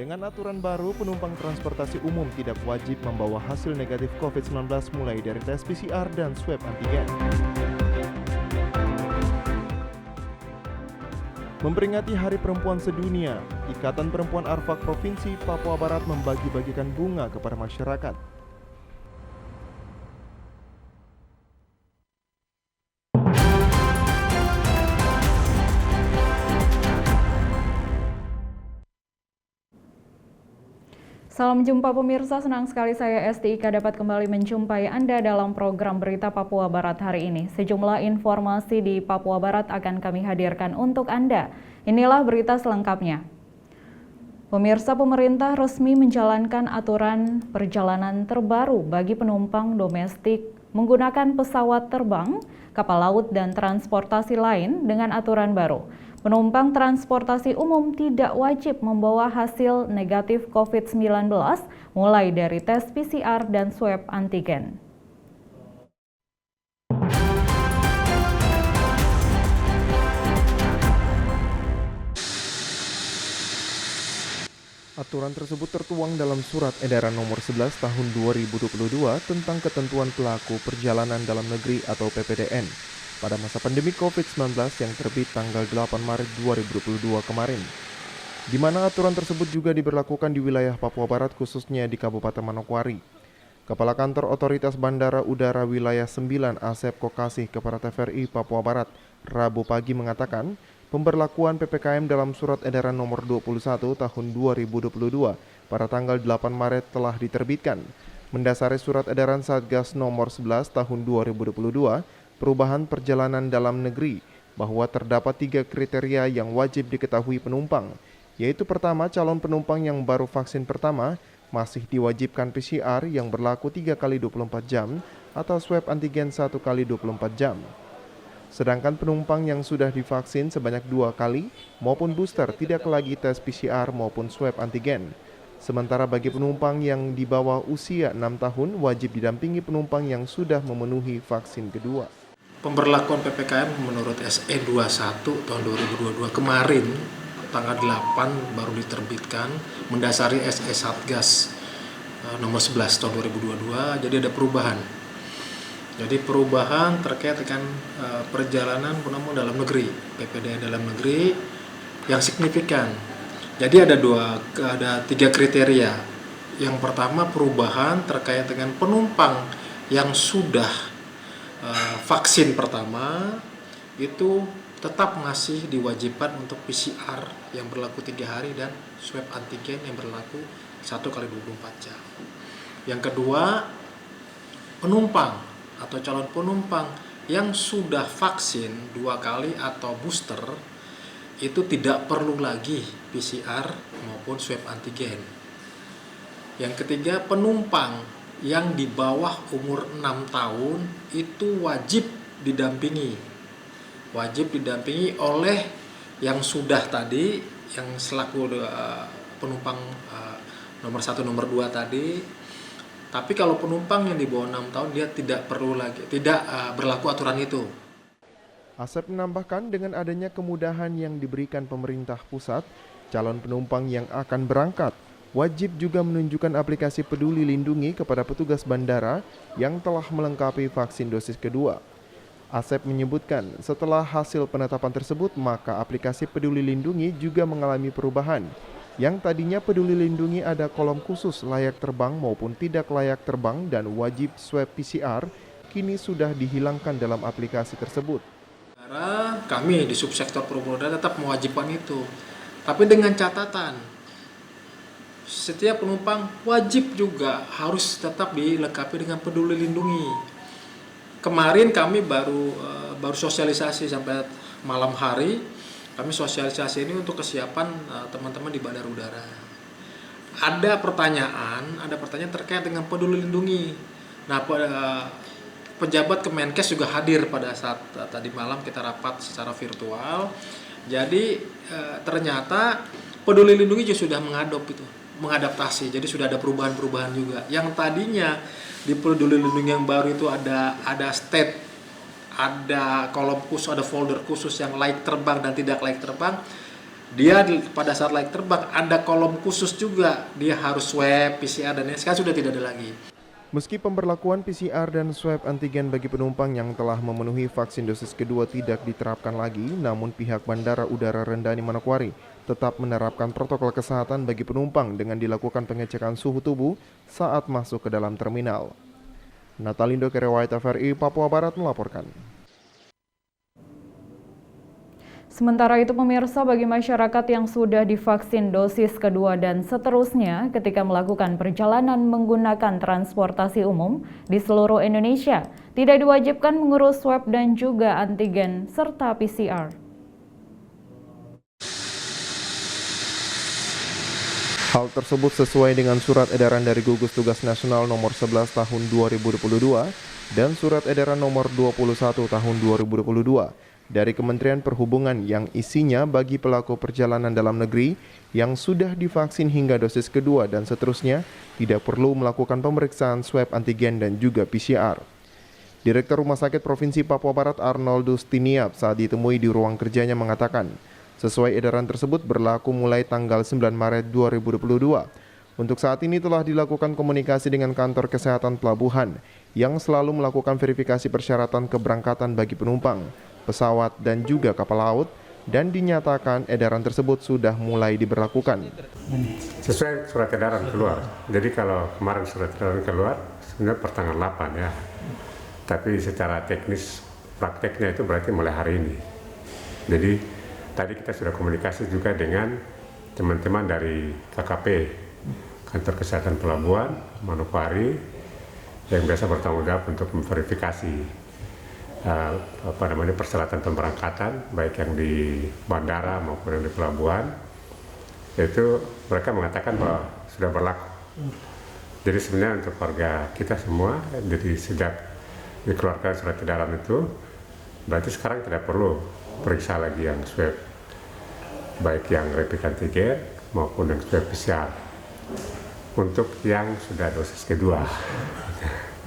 Dengan aturan baru, penumpang transportasi umum tidak wajib membawa hasil negatif COVID-19 mulai dari tes PCR dan swab antigen. Memperingati Hari Perempuan Sedunia, Ikatan Perempuan Arfak Provinsi Papua Barat membagi-bagikan bunga kepada masyarakat. Salam jumpa pemirsa, senang sekali saya Esti Ika dapat kembali menjumpai Anda dalam program Berita Papua Barat hari ini. Sejumlah informasi di Papua Barat akan kami hadirkan untuk Anda. Inilah berita selengkapnya. Pemirsa, pemerintah resmi menjalankan aturan perjalanan terbaru bagi penumpang domestik menggunakan pesawat terbang, kapal laut, dan transportasi lain dengan aturan baru. Penumpang transportasi umum tidak wajib membawa hasil negatif COVID-19 mulai dari tes PCR dan swab antigen. Aturan tersebut tertuang dalam Surat Edaran Nomor 11 Tahun 2022 tentang ketentuan pelaku perjalanan dalam negeri atau PPDN pada masa pandemi COVID-19 yang terbit tanggal 8 Maret 2022 kemarin, di mana aturan tersebut juga diberlakukan di wilayah Papua Barat khususnya di Kabupaten Manokwari. Kepala Kantor Otoritas Bandara Udara Wilayah 9 Asep Kokasih kepada TVRI Papua Barat Rabu pagi mengatakan, pemberlakuan PPKM dalam Surat Edaran Nomor 21 Tahun 2022 pada tanggal 8 Maret telah diterbitkan. Mendasari Surat Edaran Satgas Nomor 11 Tahun 2022, perubahan perjalanan dalam negeri, bahwa terdapat 3 kriteria yang wajib diketahui penumpang, yaitu pertama, calon penumpang yang baru vaksin pertama masih diwajibkan PCR yang berlaku 3 kali 24 jam atau swab antigen 1 kali 24 jam. Sedangkan penumpang yang sudah divaksin sebanyak 2 kali maupun booster tidak lagi tes PCR maupun swab antigen. Sementara bagi penumpang yang di bawah usia 6 tahun wajib didampingi penumpang yang sudah memenuhi vaksin kedua. Pemberlakuan PPKM menurut SE 21 tahun 2022 kemarin tanggal 8 baru diterbitkan mendasari SE Satgas nomor 11 tahun 2022. Jadi ada perubahan. Jadi perubahan terkait dengan perjalanan penumpang dalam negeri, PPDN dalam negeri yang signifikan. Jadi ada 3 kriteria. Yang pertama, perubahan terkait dengan penumpang yang sudah vaksin pertama itu tetap masih diwajibkan untuk PCR yang berlaku 3 hari dan swab antigen yang berlaku 1 kali 24 jam. Yang kedua, penumpang atau calon penumpang yang sudah vaksin 2 kali atau booster itu tidak perlu lagi PCR maupun swab antigen. Yang ketiga, penumpang yang di bawah umur 6 tahun itu wajib didampingi oleh yang sudah tadi, yang selaku penumpang nomor 1, nomor 2 tadi. Tapi kalau penumpang yang di bawah 6 tahun dia tidak berlaku aturan itu. Asep menambahkan dengan adanya kemudahan yang diberikan pemerintah pusat, calon penumpang yang akan berangkat wajib juga menunjukkan aplikasi Peduli Lindungi kepada petugas bandara yang telah melengkapi vaksin dosis kedua. Asep menyebutkan setelah hasil penetapan tersebut maka aplikasi Peduli Lindungi juga mengalami perubahan. Yang tadinya Peduli Lindungi ada kolom khusus layak terbang maupun tidak layak terbang dan wajib swab PCR, kini sudah dihilangkan dalam aplikasi tersebut. Kami di subsektor permodalan tetap mewajibkan itu, tapi dengan catatan setiap penumpang wajib juga harus tetap dilengkapi dengan Peduli Lindungi. Kemarin kami baru sosialisasi sampai malam hari. Kami sosialisasi ini untuk kesiapan teman-teman di Bandara Udara. Ada pertanyaan terkait dengan Peduli Lindungi. Nah, pejabat Kemenkes juga hadir pada saat tadi malam kita rapat secara virtual. Jadi ternyata Peduli Lindungi juga sudah mengadaptasi. Jadi sudah ada perubahan-perubahan juga. Yang tadinya di Peduli Lindungi yang baru itu ada state, ada kolom khusus, ada folder khusus yang layak terbang dan tidak layak terbang. pada saat layak terbang ada kolom khusus juga, dia harus swab, PCR dan sekarang sudah tidak ada lagi. Meski pemberlakuan PCR dan swab antigen bagi penumpang yang telah memenuhi vaksin dosis kedua tidak diterapkan lagi, namun pihak Bandara Udara Rendani Manokwari tetap menerapkan protokol kesehatan bagi penumpang dengan dilakukan pengecekan suhu tubuh saat masuk ke dalam terminal. Natalindo Kerewait TVRI Papua Barat melaporkan. Sementara itu pemirsa, bagi masyarakat yang sudah divaksin dosis kedua dan seterusnya ketika melakukan perjalanan menggunakan transportasi umum di seluruh Indonesia, tidak diwajibkan mengurus swab dan juga antigen serta PCR. Hal tersebut sesuai dengan Surat Edaran dari Gugus Tugas Nasional Nomor 11 Tahun 2022 dan Surat Edaran Nomor 21 Tahun 2022 dari Kementerian Perhubungan yang isinya bagi pelaku perjalanan dalam negeri yang sudah divaksin hingga dosis kedua dan seterusnya tidak perlu melakukan pemeriksaan swab antigen dan juga PCR. Direktur Rumah Sakit Provinsi Papua Barat Arnoldus Tiniap saat ditemui di ruang kerjanya mengatakan, sesuai edaran tersebut berlaku mulai tanggal 9 Maret 2022. Untuk saat ini telah dilakukan komunikasi dengan kantor kesehatan pelabuhan yang selalu melakukan verifikasi persyaratan keberangkatan bagi penumpang, pesawat dan juga kapal laut, dan dinyatakan edaran tersebut sudah mulai diberlakukan. Sesuai surat edaran keluar. Jadi kalau kemarin surat edaran keluar sebenarnya pertanggal 8 ya. Tapi secara teknis prakteknya itu berarti mulai hari ini. Jadi tadi kita sudah komunikasi juga dengan teman-teman dari KKP, Kantor Kesehatan Pelabuhan Manokwari, yang biasa bertanggung jawab untuk memverifikasi persyaratan pemberangkatan baik yang di bandara maupun yang di pelabuhan. Itu mereka mengatakan bahwa sudah berlaku. Jadi sebenarnya untuk warga kita semua, jadi sejak dikeluarkan surat edaran itu, berarti sekarang tidak perlu periksa lagi yang swab, baik yang rapid antigen maupun yang swab PCR untuk yang sudah dosis kedua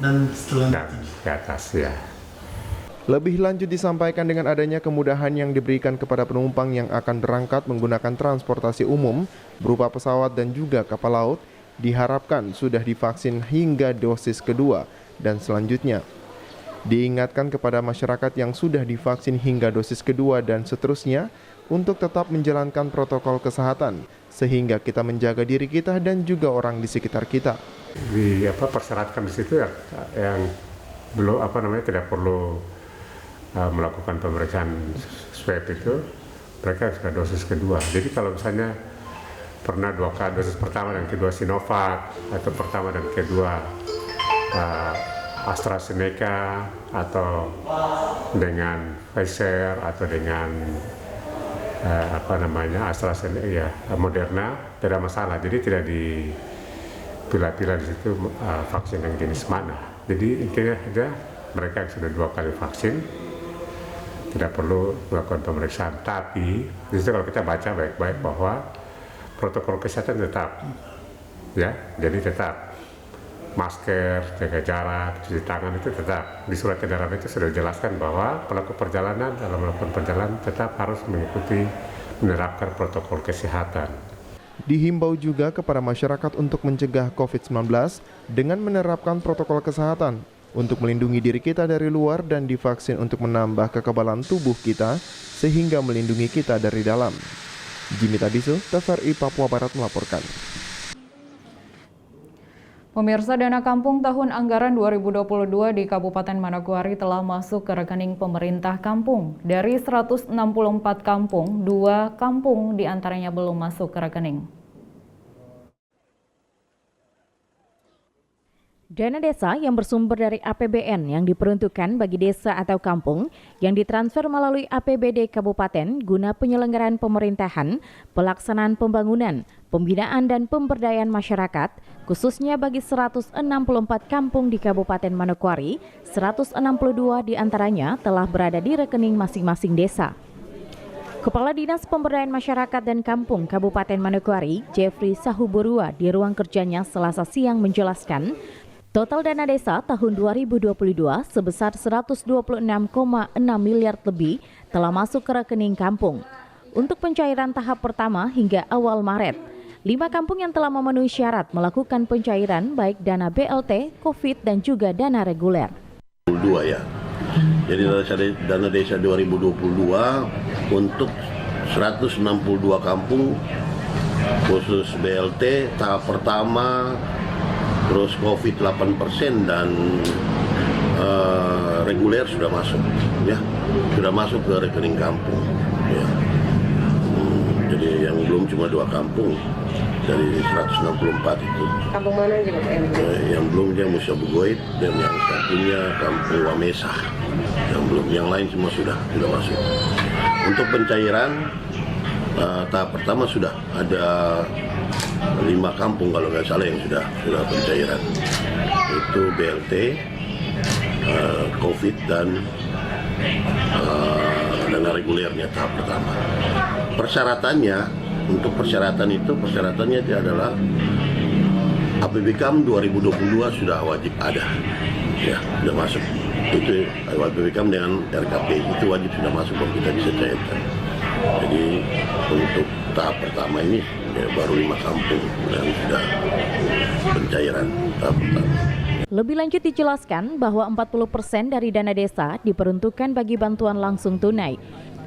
dan setelah dan ke atas ya. Lebih lanjut disampaikan dengan adanya kemudahan yang diberikan kepada penumpang yang akan berangkat menggunakan transportasi umum berupa pesawat dan juga kapal laut, diharapkan sudah divaksin hingga dosis kedua dan selanjutnya. Diingatkan kepada masyarakat yang sudah divaksin hingga dosis kedua dan seterusnya untuk tetap menjalankan protokol kesehatan sehingga kita menjaga diri kita dan juga orang di sekitar kita. Persyaratkan di situ yang belum tidak perlu melakukan pemeriksaan swab itu, mereka sudah dosis kedua. Jadi kalau misalnya pernah 2 kali dosis pertama dan kedua Sinovac, atau pertama dan kedua AstraZeneca, atau dengan Pfizer, atau dengan AstraZeneca ya, Moderna, tidak masalah. Jadi tidak dipilah-pilah di situ vaksin yang jenis mana. Jadi intinya aja mereka yang sudah 2 kali vaksin tidak perlu melakukan pemeriksaan. Tapi di situ kalau kita baca baik-baik bahwa protokol kesehatan tetap, ya, jadi tetap masker, jaga jarak, cuci tangan itu tetap. Di surat edaran itu sudah dijelaskan bahwa pelaku perjalanan dalam melakukan perjalanan tetap harus mengikuti menerapkan protokol kesehatan. Dihimbau juga kepada masyarakat untuk mencegah COVID-19 dengan menerapkan protokol kesehatan untuk melindungi diri kita dari luar dan divaksin untuk menambah kekebalan tubuh kita sehingga melindungi kita dari dalam. Jimmy Tadiso, TVRI Papua Barat melaporkan. Pemirsa, dana kampung tahun anggaran 2022 di Kabupaten Manokwari telah masuk ke rekening pemerintah kampung. Dari 164 kampung, 2 kampung diantaranya belum masuk ke rekening. Dana desa yang bersumber dari APBN yang diperuntukkan bagi desa atau kampung yang ditransfer melalui APBD Kabupaten guna penyelenggaraan pemerintahan, pelaksanaan pembangunan, pembinaan dan pemberdayaan masyarakat, khususnya bagi 164 kampung di Kabupaten Manokwari, 162 diantaranya telah berada di rekening masing-masing desa. Kepala Dinas Pemberdayaan Masyarakat dan Kampung Kabupaten Manokwari, Jeffrey Sahuburua, di ruang kerjanya Selasa siang menjelaskan, total dana desa tahun 2022 sebesar 126,6 miliar lebih telah masuk ke rekening kampung. Untuk pencairan tahap pertama hingga awal Maret, 5 kampung yang telah memenuhi syarat melakukan pencairan baik dana BLT, COVID, dan juga dana reguler. 2022 ya. Jadi dana desa 2022 untuk 162 kampung khusus BLT tahap pertama, terus COVID 8% dan reguler sudah masuk ya. Sudah masuk ke rekening kampung ya. Jadi yang belum cuma 2 kampung dari 164 itu. Kampung mana aja Pak? Yang belum dia Musa Bugoit dan yang satunya Kampung Wamesa. Yang belum, yang lain semua sudah masuk. Untuk pencairan tahap pertama sudah ada 5 kampung kalau nggak salah yang sudah pencairan. Itu BLT, COVID dan dana regulernya tahap pertama. Persyaratannya, untuk persyaratannya itu adalah APBKAM 2022 sudah wajib ada, ya sudah masuk. Itu APBKAM dengan RKP itu wajib sudah masuk kalau kita bisa cairkan. Jadi untuk tahap pertama ini ya, baru 5 kampung yang sudah pencairan tahap pertama. Lebih lanjut dijelaskan bahwa 40% dari dana desa diperuntukkan bagi bantuan langsung tunai,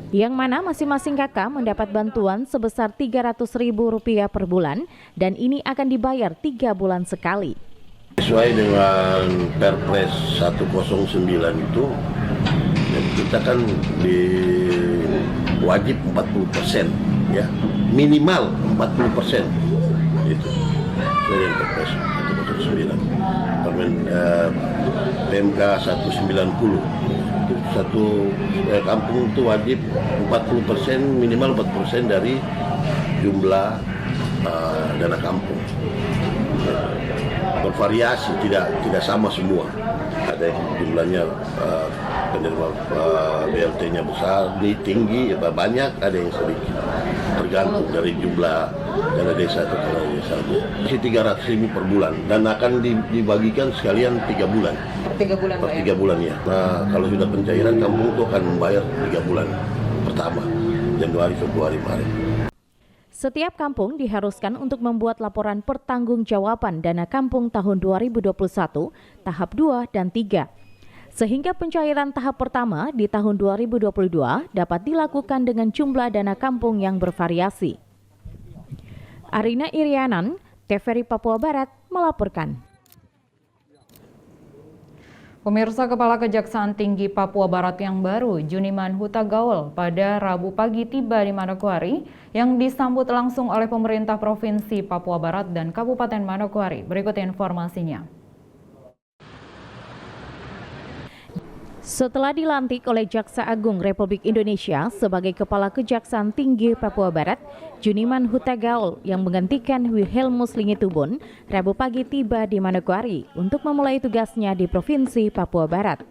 yang mana masing-masing kakak mendapat bantuan sebesar Rp300.000 per bulan dan ini akan dibayar 3 bulan sekali. Sesuai dengan Perpres 109 itu, kita kan wajib 40% ya, minimal 40% itu. Sesuai dengan Perpres 109. PMK 190. Satu kampung itu wajib 40%, minimal 40% dari jumlah dana kampung. Bervariasi, tidak sama semua. Ada yang jumlahnya penerima BLT-nya besar, tinggi, banyak, ada yang sedikit. Tergantung dari jumlah dana desa atau dana desanya. Masih 300.000 per bulan dan akan dibagikan sekalian 3 bulan. Per 3 bulan, per 3 bulan ya. Nah, kalau sudah pencairan kampung itu akan membayar 3 bulan pertama, Januari, Februari, Maret. Setiap kampung diharuskan untuk membuat laporan pertanggungjawaban dana kampung tahun 2021, tahap 2 dan 3. Sehingga pencairan tahap pertama di tahun 2022 dapat dilakukan dengan jumlah dana kampung yang bervariasi. Arina Irianan, TVRI Papua Barat melaporkan. Pemirsa, Kepala Kejaksaan Tinggi Papua Barat yang baru, Juniman Huta Gaul, pada Rabu pagi tiba di Manokwari yang disambut langsung oleh pemerintah Provinsi Papua Barat dan Kabupaten Manokwari. Berikut informasinya. Setelah dilantik oleh Jaksa Agung Republik Indonesia sebagai Kepala Kejaksaan Tinggi Papua Barat, Juniman Huta Gaul yang menggantikan Wilhelmus Lingitubun Rabu pagi tiba di Manokwari untuk memulai tugasnya di Provinsi Papua Barat.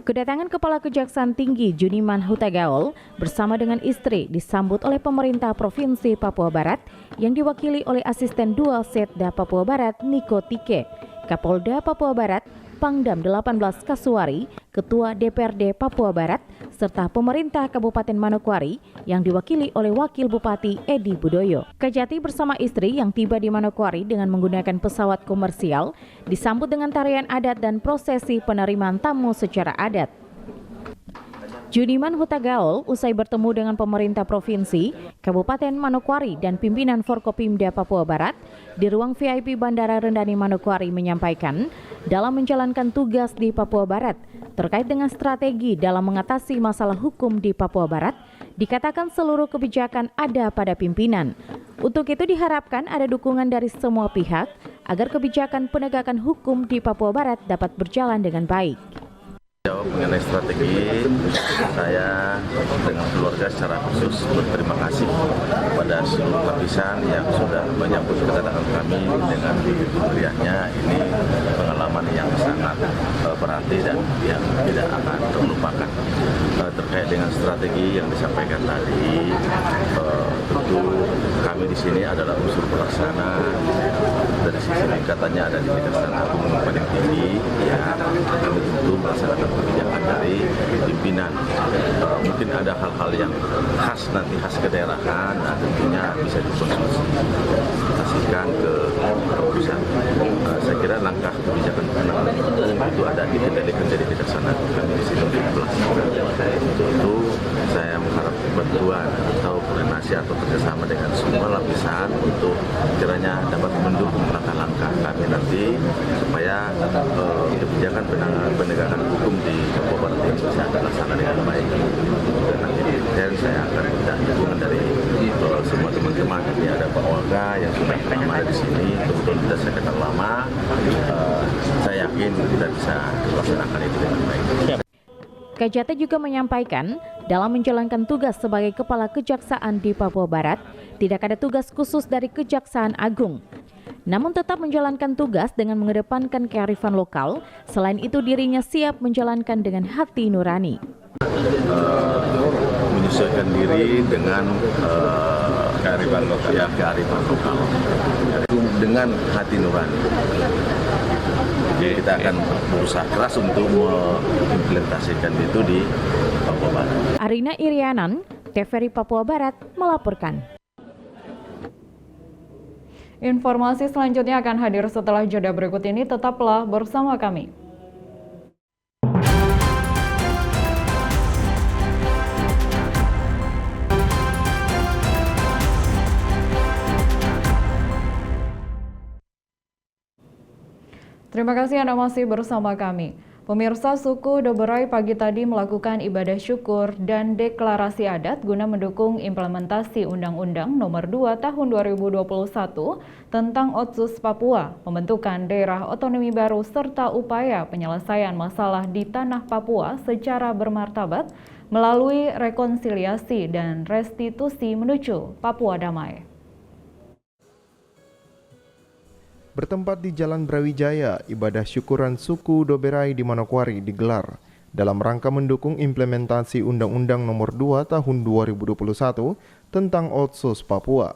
Kedatangan Kepala Kejaksaan Tinggi Juniman Huta Gaul bersama dengan istri disambut oleh pemerintah Provinsi Papua Barat yang diwakili oleh Asisten 2 Setda Papua Barat Niko Tike, Kapolda Papua Barat Pangdam 18 Kasuari, Ketua DPRD Papua Barat, serta pemerintah Kabupaten Manokwari yang diwakili oleh Wakil Bupati Edi Budoyo. Kajati bersama istri yang tiba di Manokwari dengan menggunakan pesawat komersial disambut dengan tarian adat dan prosesi penerimaan tamu secara adat. Juniman Huta Gaul usai bertemu dengan pemerintah provinsi, Kabupaten Manokwari dan pimpinan Forkopimda Papua Barat di ruang VIP Bandara Rendani Manokwari menyampaikan dalam menjalankan tugas di Papua Barat terkait dengan strategi dalam mengatasi masalah hukum di Papua Barat, dikatakan seluruh kebijakan ada pada pimpinan. Untuk itu diharapkan ada dukungan dari semua pihak agar kebijakan penegakan hukum di Papua Barat dapat berjalan dengan baik. Jawab mengenai strategi, saya dengan keluarga secara khusus berterima kasih kepada seluruh lapisan yang sudah menyambut kedatangan kami dengan meriahnya. Ini pengalaman yang sangat berarti dan yang tidak akan terlupakan. Terkait dengan strategi yang disampaikan tadi, tentu kami di sini adalah unsur pelaksana. Dari sisi tingkatannya ada di Kejaksaan Agung yang paling tinggi, ya kami tentu melaksanakan kebijakan dari dari pimpinan. Mungkin ada hal-hal yang khas kedaerahan, nah tentunya bisa dikonsultasikan ke pusat. Saya kira langkah kebijakan penanganan hukum itu ada dikendalikan dari kejaksaan kami di situ di pelaksana. Untuk itu saya mengharap bantuan atau koordinasi atau kerjasama dengan semua lapisan untuk kiranya dapat mendukung langkah-langkah kami nanti supaya kebijakan penegakan hukum di Papua Barat ini bisa dilaksanakan dengan baik. Dan nanti di saya akan minta dukungan dari semua teman-teman. Ini ada Pak Olga yang sudah lama di sini, kebetulan kita sekitar lama. Saya yakin kita bisa melaksanakan itu dengan baik. KJT juga menyampaikan dalam menjalankan tugas sebagai Kepala Kejaksaan di Papua Barat, tidak ada tugas khusus dari Kejaksaan Agung. Namun tetap menjalankan tugas dengan mengedepankan kearifan lokal, selain itu dirinya siap menjalankan dengan hati nurani. Menyesuaikan diri dengan kearifan lokal dengan hati nurani. Jadi kita akan berusaha keras untuk mengimplementasikan itu di Papua Barat. Arina Irianan, TVRI Papua Barat melaporkan. Informasi selanjutnya akan hadir setelah jeda berikut ini, tetaplah bersama kami. Terima kasih Anda masih bersama kami. Pemirsa, suku Doberai pagi tadi melakukan ibadah syukur dan deklarasi adat guna mendukung implementasi Undang-Undang Nomor 2 Tahun 2021 tentang Otsus Papua, pembentukan daerah otonomi baru serta upaya penyelesaian masalah di tanah Papua secara bermartabat melalui rekonsiliasi dan restitusi menuju Papua damai. Bertempat di Jalan Brawijaya, ibadah syukuran suku Doberai di Manokwari digelar dalam rangka mendukung implementasi Undang-Undang Nomor 2 Tahun 2021 tentang Otsus Papua,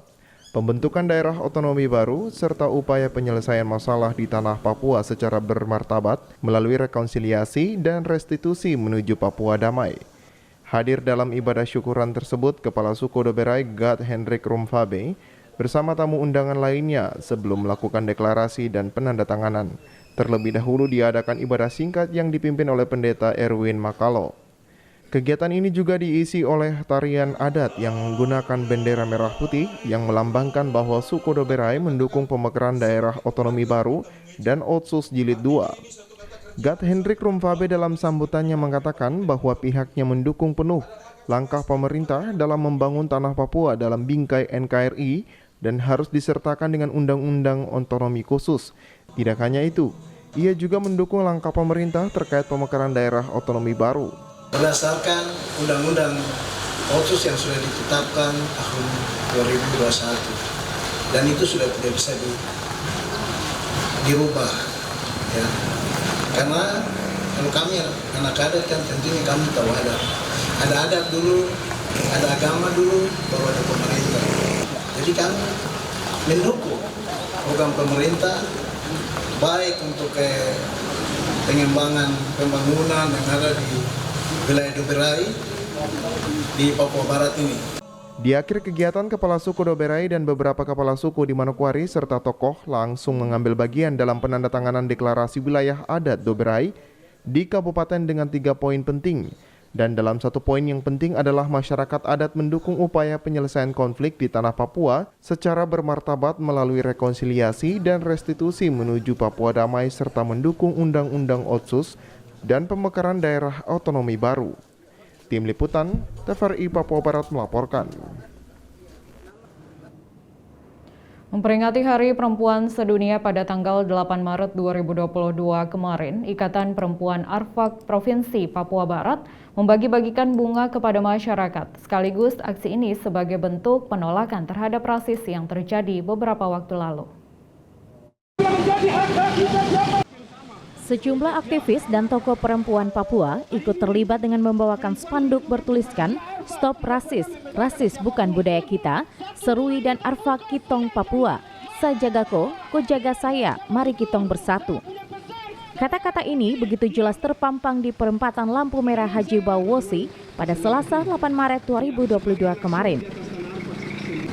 pembentukan daerah otonomi baru, serta upaya penyelesaian masalah di tanah Papua secara bermartabat melalui rekonsiliasi dan restitusi menuju Papua damai. Hadir dalam ibadah syukuran tersebut Kepala Suku Doberai Gad Hendrik Rumfabe bersama tamu undangan lainnya sebelum melakukan deklarasi dan penandatanganan. Terlebih dahulu diadakan ibadah singkat yang dipimpin oleh Pendeta Erwin Makalo. Kegiatan ini juga diisi oleh tarian adat yang menggunakan bendera merah putih yang melambangkan bahwa suku Doberai mendukung pemekaran daerah otonomi baru dan Otsus Jilid 2. Gad Hendrik Rumfabe dalam sambutannya mengatakan bahwa pihaknya mendukung penuh langkah pemerintah dalam membangun tanah Papua dalam bingkai NKRI dan harus disertakan dengan undang-undang otonomi khusus. Tidak hanya itu, ia juga mendukung langkah pemerintah terkait pemekaran daerah otonomi baru. Berdasarkan undang-undang Otsus yang sudah ditetapkan tahun 2021, dan itu sudah tidak bisa dirubah, ya. Karena kalau kami anak adat kan tentunya kami tahu ada adat dulu, ada agama dulu, baru ada pemerintah. Jadi kami mendukung program pemerintah baik untuk pengembangan pembangunan yang ada di wilayah Doberai di Papua Barat ini. Di akhir kegiatan, Kepala Suku Doberai dan beberapa kepala suku di Manokwari serta tokoh langsung mengambil bagian dalam penandatanganan deklarasi wilayah adat Doberai di kabupaten dengan 3 poin penting. Dan dalam satu poin yang penting adalah masyarakat adat mendukung upaya penyelesaian konflik di tanah Papua secara bermartabat melalui rekonsiliasi dan restitusi menuju Papua damai serta mendukung Undang-Undang Otsus dan pemekaran daerah otonomi baru. Tim Liputan, TVRI Papua Barat melaporkan. Memperingati Hari Perempuan Sedunia pada tanggal 8 Maret 2022 kemarin, Ikatan Perempuan Arfak Provinsi Papua Barat membagi-bagikan bunga kepada masyarakat. Sekaligus aksi ini sebagai bentuk penolakan terhadap rasis yang terjadi beberapa waktu lalu. Sejumlah aktivis dan tokoh perempuan Papua ikut terlibat dengan membawakan spanduk bertuliskan "Stop Rasis, Rasis bukan budaya kita, Serui dan Arfak Kitong Papua, Sajagako, Ko jaga saya, mari kitong bersatu." Kata-kata ini begitu jelas terpampang di perempatan lampu merah Haji Bawosi pada Selasa 8 Maret 2022 kemarin.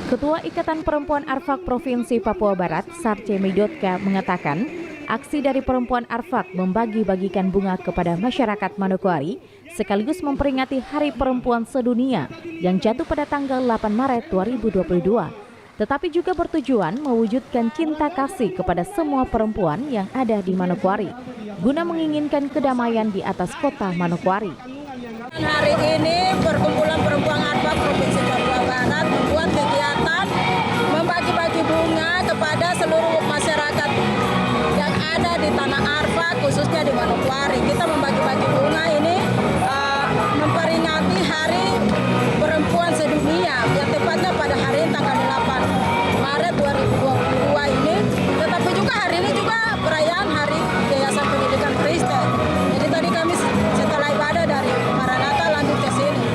Ketua Ikatan Perempuan Arfak Provinsi Papua Barat, Sarce Midotka, mengatakan aksi dari perempuan Arfak membagi-bagikan bunga kepada masyarakat Manokwari sekaligus memperingati Hari Perempuan Sedunia yang jatuh pada tanggal 8 Maret 2022. Tetapi juga bertujuan mewujudkan cinta kasih kepada semua perempuan yang ada di Manokwari, guna menginginkan kedamaian di atas kota Manokwari. Hari ini perkumpulan perempuan Arfak Provinsi Papua Barat membuat kegiatan membagi-bagi bunga kepada seluruh masyarakat yang ada di tanah Arfak, khususnya di Manokwari. Kita membagi-bagi bunga ini memperingati Hari Perempuan Sedunia, yang tepatnya pada hari tanggal 8 Maret 2022 ini. Tetapi juga hari ini juga perayaan Hari Yayasan Pendidikan Kristen. Jadi tadi kami setelah ibadah dari Maranatha lanjut ke sini.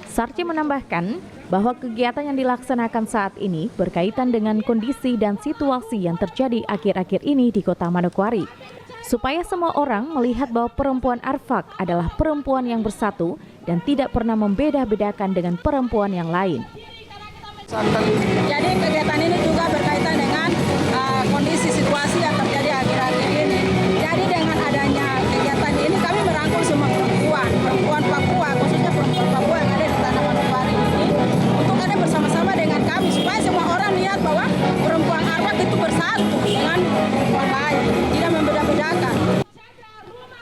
Sarce menambahkan bahwa kegiatan yang dilaksanakan saat ini berkaitan dengan kondisi dan situasi yang terjadi akhir-akhir ini di kota Manokwari, supaya semua orang melihat bahwa perempuan Arfak adalah perempuan yang bersatu dan tidak pernah membeda-bedakan dengan perempuan yang lain. Jadi kegiatan ini juga berkaitan dengan kondisi situasi yang terjadi akhir-akhir ini. Jadi dengan adanya kegiatan ini kami merangkul semua perempuan Papua, khususnya perempuan Papua yang ada di tanah Manokwari ini, untuk ada bersama-sama dengan kami supaya semua orang lihat bahwa perempuan Arfak itu bersatu dengan perempuan lain, tidak membeda-bedakan.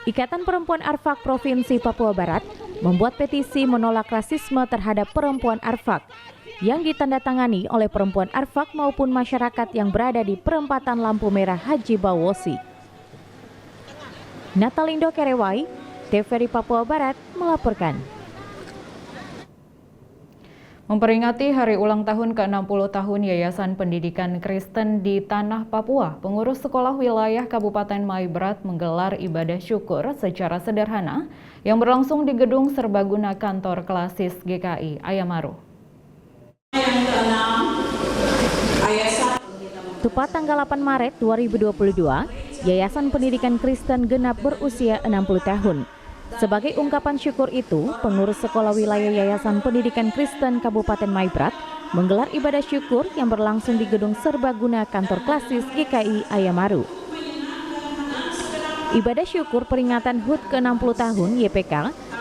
Ikatan Perempuan Arfak Provinsi Papua Barat membuat petisi menolak rasisme terhadap perempuan Arfak yang ditandatangani oleh perempuan Arfak maupun masyarakat yang berada di perempatan lampu merah Haji Bawosi. Natalindo Kerewai, TVRI Papua Barat melaporkan. Memperingati hari ulang tahun ke-60 tahun Yayasan Pendidikan Kristen di Tanah Papua, pengurus sekolah wilayah Kabupaten Maibrat menggelar ibadah syukur secara sederhana yang berlangsung di Gedung Serbaguna Kantor Klasis GKI Ayamaru. Tepat tanggal 8 Maret 2022, Yayasan Pendidikan Kristen genap berusia 60 tahun. Sebagai ungkapan syukur itu, pengurus sekolah wilayah Yayasan Pendidikan Kristen Kabupaten Maibrat menggelar ibadah syukur yang berlangsung di Gedung Serbaguna Kantor Klasis GKI Ayamaru. Ibadah syukur peringatan HUT ke-60 tahun YPK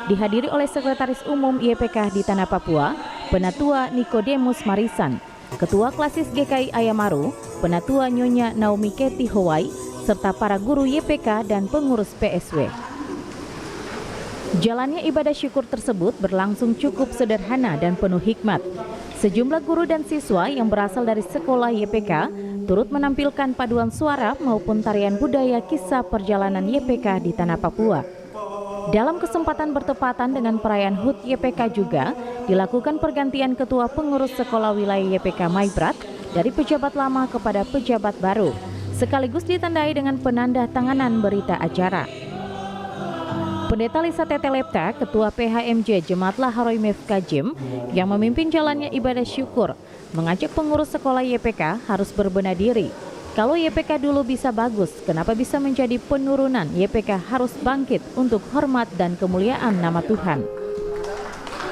dihadiri oleh Sekretaris Umum YPK di Tanah Papua, Penatua Nikodemus Marisan, Ketua Klasis GKI Ayamaru, Penatua Nyonya Naomi Keti Howai, serta para guru YPK dan pengurus PSW. Jalannya ibadah syukur tersebut berlangsung cukup sederhana dan penuh hikmat. Sejumlah guru dan siswa yang berasal dari sekolah YPK turut menampilkan paduan suara maupun tarian budaya kisah perjalanan YPK di Tanah Papua. Dalam kesempatan bertepatan dengan perayaan HUT YPK juga dilakukan pergantian ketua pengurus sekolah wilayah YPK Maibrat dari pejabat lama kepada pejabat baru, sekaligus ditandai dengan penanda tanganan berita acara. Pendeta Lisa Tetelepta, Ketua PHMJ Jemaat Laharoi Mefkajim, yang memimpin jalannya ibadah syukur, mengajak pengurus sekolah YPK harus berbenah diri. Kalau YPK dulu bisa bagus, kenapa bisa menjadi penurunan? YPK harus bangkit untuk hormat dan kemuliaan nama Tuhan.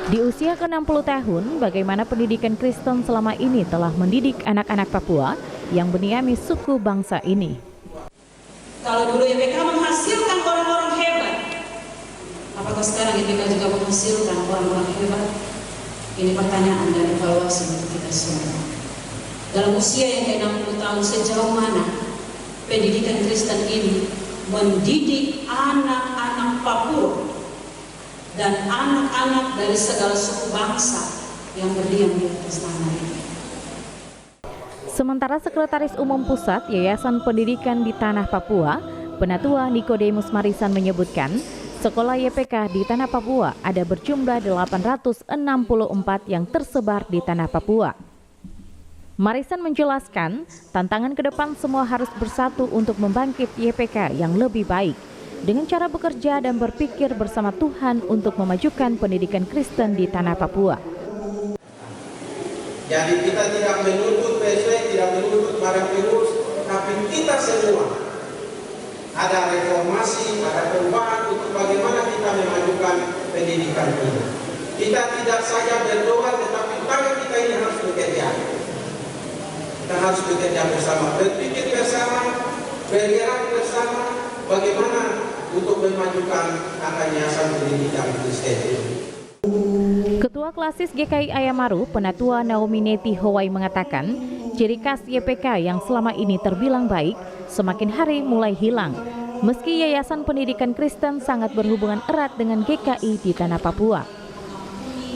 Di usia ke-60 tahun, bagaimana pendidikan Kristen selama ini telah mendidik anak-anak Papua yang beniami suku bangsa ini. Kalau dulu YPK menghasilkan orang-orang hebat, apakah sekarang YPK juga menghasilkan orang-orang hebat? Ini pertanyaan dan evaluasi untuk kita semua. Dalam usia yang ke-60 tahun, sejauh mana pendidikan Kristen ini mendidik anak-anak Papua dan anak-anak dari segala suku bangsa yang berdiam di atas tanah ini. Sementara Sekretaris Umum Pusat Yayasan Pendidikan di Tanah Papua, Penatua Nikodemus Marisan menyebutkan, sekolah YPK di Tanah Papua ada berjumlah 864 yang tersebar di Tanah Papua. Marisan menjelaskan, tantangan ke depan semua harus bersatu untuk membangkit YPK yang lebih baik dengan cara bekerja dan berpikir bersama Tuhan untuk memajukan pendidikan Kristen di Tanah Papua. Jadi kita tidak menuntut PSW, tidak menuntut para pengurus, tapi kita semua ada reformasi, ada perubahan untuk bagaimana kita memajukan pendidikan ini. Kita tidak saja berdoa, tetapi tangan kita ini harus bekerja. Kita harus bekerja bersama, berpikir bersama, bergerak bersama, bagaimana untuk memajukan angka yayasan pendidikan Kristen ini. Ketua Klasis GKI Ayamaru, Penatua Naomi Neti Howai mengatakan, ciri khas YPK yang selama ini terbilang baik, semakin hari mulai hilang. Meski Yayasan Pendidikan Kristen sangat berhubungan erat dengan GKI di tanah Papua.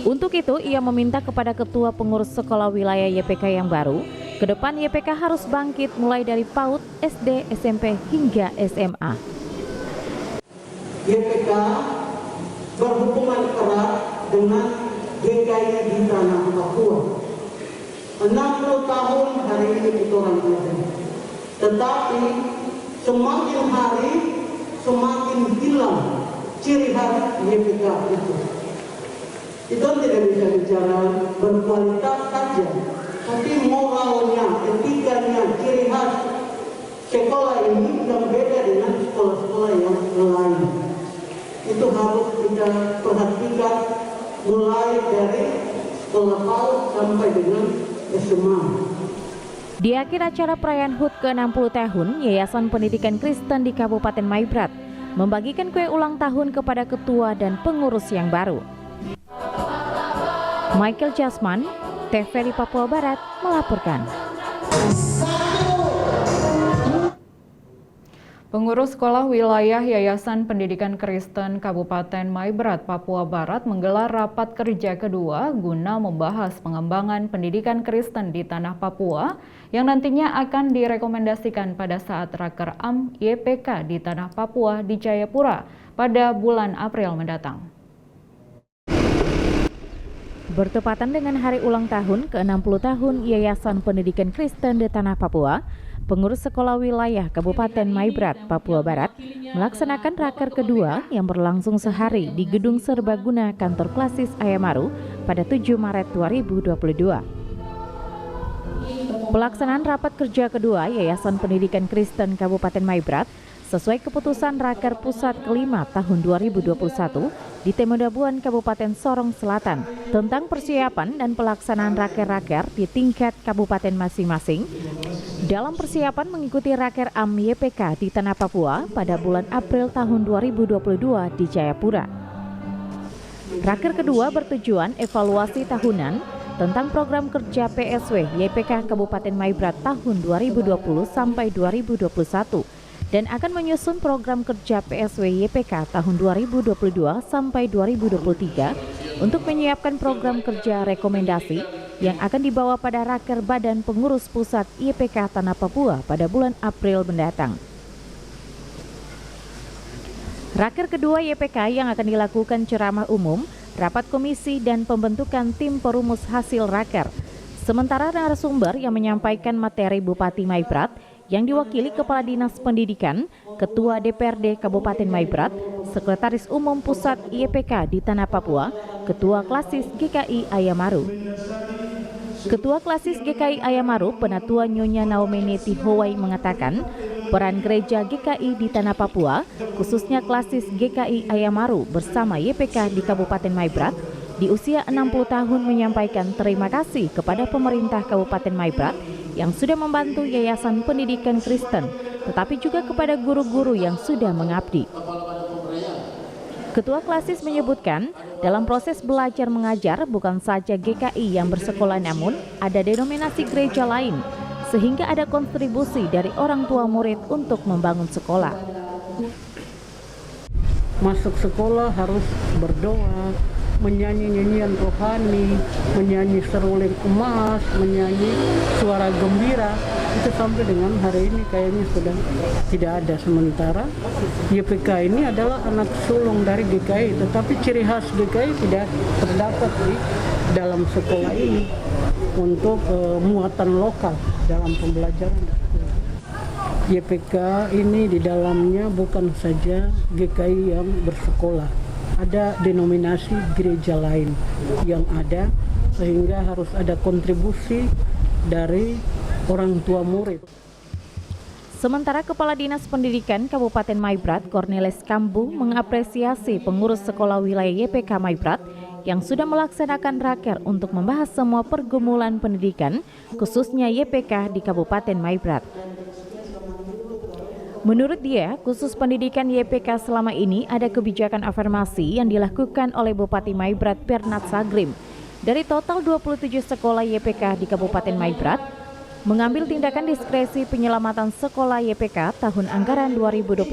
Untuk itu, ia meminta kepada Ketua Pengurus Sekolah Wilayah YPK yang baru, ke depan YPK harus bangkit mulai dari PAUD, SD, SMP, hingga SMA. YPK berhubungan erat dengan GKI di tanah Papua. 60 tahun hari ini kita orang ada. Tetapi semakin hari semakin hilang ciri khas YPK itu. Kita tidak bisa bicara berkualitas saja, tapi moralnya, etikanya, ciri khas sekolah ini yang beda dengan sekolah-sekolah yang lain. Itu harus kita perhatikan mulai dari sekolah PAUD sampai dengan SMA. Di akhir acara perayaan HUT ke-60 tahun, Yayasan Pendidikan Kristen di Kabupaten Maibrat membagikan kue ulang tahun kepada ketua dan pengurus yang baru. Michael Jasman, TVRI Papua Barat melaporkan. Pengurus Sekolah Wilayah Yayasan Pendidikan Kristen Kabupaten Maibrat, Papua Barat menggelar rapat kerja kedua guna membahas pengembangan pendidikan Kristen di tanah Papua yang nantinya akan direkomendasikan pada saat Raker AM YPK di tanah Papua di Jayapura pada bulan April mendatang. Bertepatan dengan hari ulang tahun ke-60 tahun Yayasan Pendidikan Kristen di tanah Papua, Pengurus Sekolah Wilayah Kabupaten Maibrat, Papua Barat melaksanakan raker kedua yang berlangsung sehari di Gedung Serbaguna Kantor Klasis Ayamaru pada 7 Maret 2022. Pelaksanaan rapat kerja kedua Yayasan Pendidikan Kristen Kabupaten Maibrat sesuai keputusan Raker Pusat kelima tahun 2021 di Temudabuan Kabupaten Sorong Selatan tentang persiapan dan pelaksanaan raker-raker di tingkat kabupaten masing-masing dalam persiapan mengikuti Raker AM YPK di tanah Papua pada bulan April tahun 2022 di Jayapura. Raker kedua bertujuan evaluasi tahunan tentang program kerja PSW YPK Kabupaten Maibrat tahun 2020 sampai 2021 dan akan menyusun program kerja PSW YPK tahun 2022 sampai 2023 untuk menyiapkan program kerja rekomendasi yang akan dibawa pada Raker Badan Pengurus Pusat YPK Tanah Papua pada bulan April mendatang. Raker kedua YPK yang akan dilakukan ceramah umum, rapat komisi dan pembentukan tim perumus hasil raker. Sementara narasumber yang menyampaikan materi Bupati Maibrat yang diwakili Kepala Dinas Pendidikan, Ketua DPRD Kabupaten Maibrat, Sekretaris Umum Pusat YPK di Tanah Papua, Ketua Klasis GKI Ayamaru. Ketua Klasis GKI Ayamaru, Penatua Nyonya Naomi Neti Howai mengatakan, peran gereja GKI di Tanah Papua, khususnya Klasis GKI Ayamaru bersama YPK di Kabupaten Maibrat, di usia 60 tahun menyampaikan terima kasih kepada pemerintah Kabupaten Maibrat yang sudah membantu Yayasan Pendidikan Kristen, tetapi juga kepada guru-guru yang sudah mengabdi. Ketua Klasis menyebutkan, dalam proses belajar mengajar bukan saja GKI yang bersekolah namun ada denominasi gereja lain, sehingga ada kontribusi dari orang tua murid untuk membangun sekolah. Masuk sekolah harus berdoa, menyanyi nyanyian rohani, menyanyi seruling emas, menyanyi suara gembira. Itu sampai dengan hari ini kayaknya sudah tidak ada. Sementara YPK ini adalah anak sulung dari GKI, tetapi ciri khas GKI tidak terdapat di dalam sekolah ini untuk muatan lokal dalam pembelajaran. YPK ini di dalamnya bukan saja GKI yang bersekolah, ada denominasi gereja lain yang ada, sehingga harus ada kontribusi dari orang tua murid. Sementara Kepala Dinas Pendidikan Kabupaten Maibrat, Cornelis Kambu, mengapresiasi pengurus sekolah wilayah YPK Maibrat yang sudah melaksanakan raker untuk membahas semua pergumulan pendidikan, khususnya YPK di Kabupaten Maibrat. Menurut dia, khusus pendidikan YPK selama ini ada kebijakan afirmasi yang dilakukan oleh Bupati Maibrat Bernard Sagrim. Dari total 27 sekolah YPK di Kabupaten Maibrat, mengambil tindakan diskresi penyelamatan sekolah YPK tahun anggaran 2021,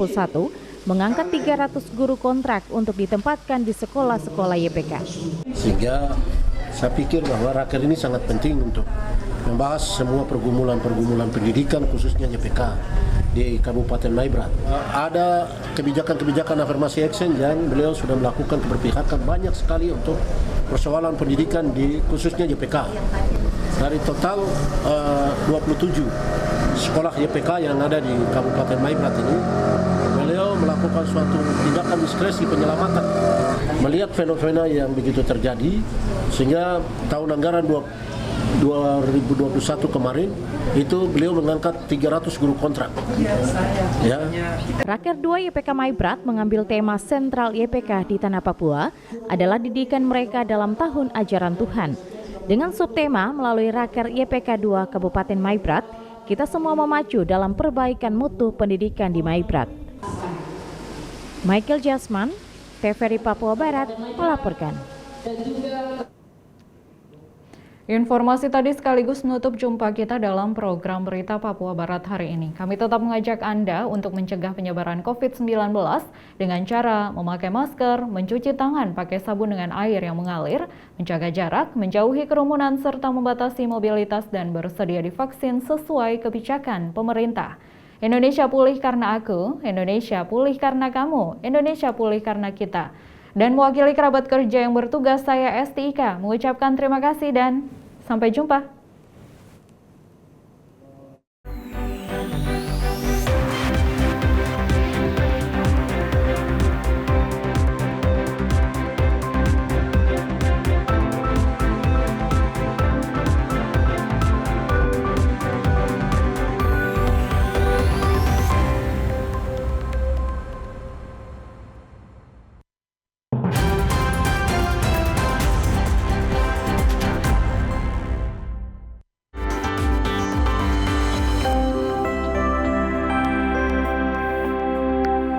mengangkat 300 guru kontrak untuk ditempatkan di sekolah-sekolah YPK. Sehingga saya pikir bahwa raker ini sangat penting untuk membahas semua pergumulan pendidikan khususnya YPK di Kabupaten Maibrat. Ada kebijakan-kebijakan afirmasi action yang beliau sudah melakukan keberpihakan banyak sekali untuk persoalan pendidikan di khususnya YPK. Dari total 27 sekolah YPK yang ada di Kabupaten Maibrat ini, beliau melakukan suatu tindakan diskresi penyelamatan melihat fenomena yang begitu terjadi, sehingga tahun anggaran 2021 kemarin itu beliau mengangkat 300 guru kontrak. Ya. Raker 2 YPK Maibrat mengambil tema sentral YPK di Tanah Papua adalah didikan mereka dalam tahun ajaran Tuhan. Dengan subtema melalui Raker YPK 2 Kabupaten Maibrat, kita semua memacu dalam perbaikan mutu pendidikan di Maibrat. Michael Jasman, TVRI Papua Barat melaporkan. Informasi tadi sekaligus menutup jumpa kita dalam program Berita Papua Barat hari ini. Kami tetap mengajak Anda untuk mencegah penyebaran COVID-19 dengan cara memakai masker, mencuci tangan pakai sabun dengan air yang mengalir, menjaga jarak, menjauhi kerumunan, serta membatasi mobilitas dan bersedia divaksin sesuai kebijakan pemerintah. Indonesia pulih karena aku, Indonesia pulih karena kamu, Indonesia pulih karena kita. Dan mewakili kerabat kerja yang bertugas, saya Esti Ika mengucapkan terima kasih dan sampai jumpa.